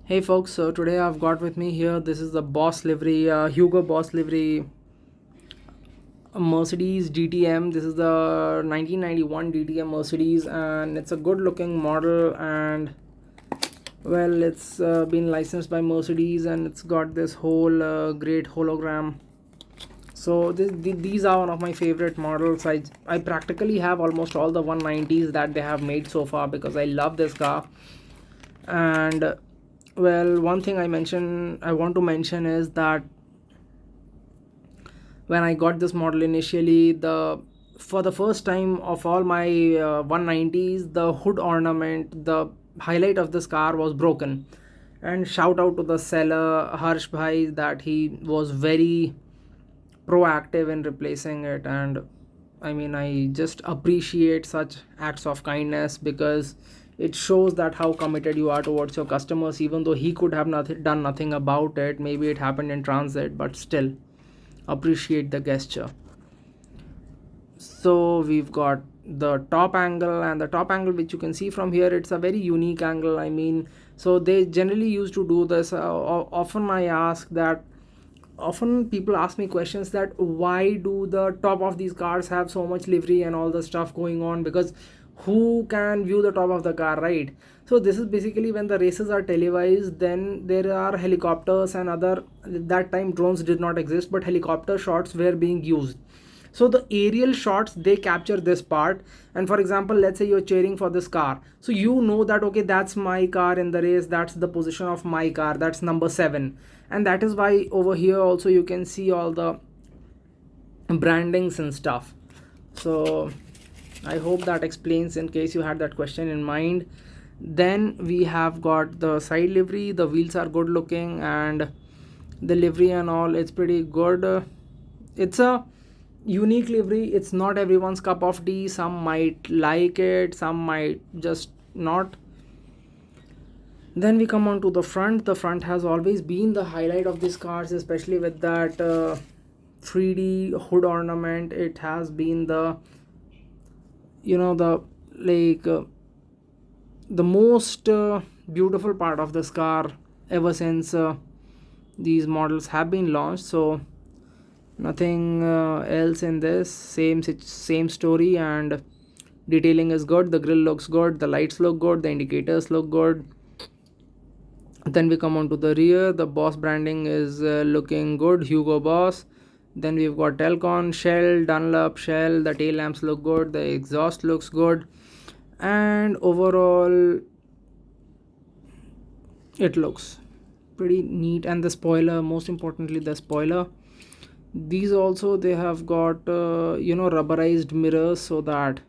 Hey folks, so today I've got with me here, this is the Boss livery, Hugo Boss livery Mercedes DTM. This is the 1991 DTM Mercedes and it's a good looking model, and well, it's been licensed by Mercedes and it's got this whole great hologram. So these are one of my favorite models. I practically have almost all the 190s that they have made so far because I love this car. And well, one thing I want to mention is that when I got this model initially, for the first time of all my 190s, the hood ornament, the highlight of this car was broken. And shout out to the seller Harsh Bhai that he was very proactive in replacing it. And I mean, I just appreciate such acts of kindness because it shows that how committed you are towards your customers, even though he could have done nothing about it. Maybe it happened in transit, but still appreciate the gesture. So we've got the top angle, and the top angle which you can see from here, it's a very unique angle. I mean, so they generally used to do this. Often people ask me questions that why do the top of these cars have so much livery and all the stuff going on, because who can view the top of the car, right? So this is basically when the races are televised, then there are helicopters and other, that time drones did not exist, but helicopter shots were being used. So the aerial shots, they capture this part. And for example, let's say you're cheering for this car, so you know that okay, that's my car in the race, that's the position of my car, that's number 7. And that is why over here also you can see all the brandings and stuff. So I hope that explains in case you had that question in mind. Then we have got the side livery. The wheels are good looking and the livery and all, it's pretty good. It's a unique livery. It's not everyone's cup of tea. Some might like it, some might just not. Then we come on to the front. The front has always been the highlight of these cars, especially with that 3D hood ornament. It has been the the most beautiful part of this car ever since these models have been launched. So nothing else in this, same story, and detailing is good. The grille looks good, the lights look good, the indicators look good. Then we come on to the rear. The Boss branding is looking good, Hugo Boss. Then we've got Telcon, Shell, Dunlop, Shell. The tail lamps look good, the exhaust looks good, and overall it looks pretty neat. And the spoiler, most importantly the spoiler, these also, they have got rubberized mirrors so that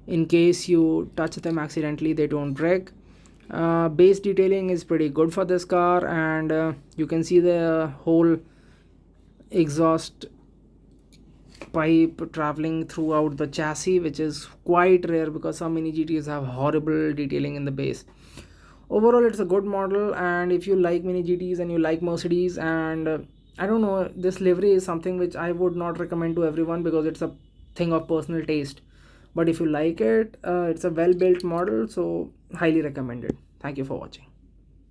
in case you touch them accidentally they don't break. Base detailing is pretty good for this car, and you can see the whole exhaust pipe traveling throughout the chassis, which is quite rare because some mini GTs have horrible detailing in the base. Overall it's a good model, and if you like mini GTs and you like Mercedes, and I don't know, this livery is something which I would not recommend to everyone because it's a thing of personal taste. But if you like it, it's a well built model, so highly recommended. Thank you for watching.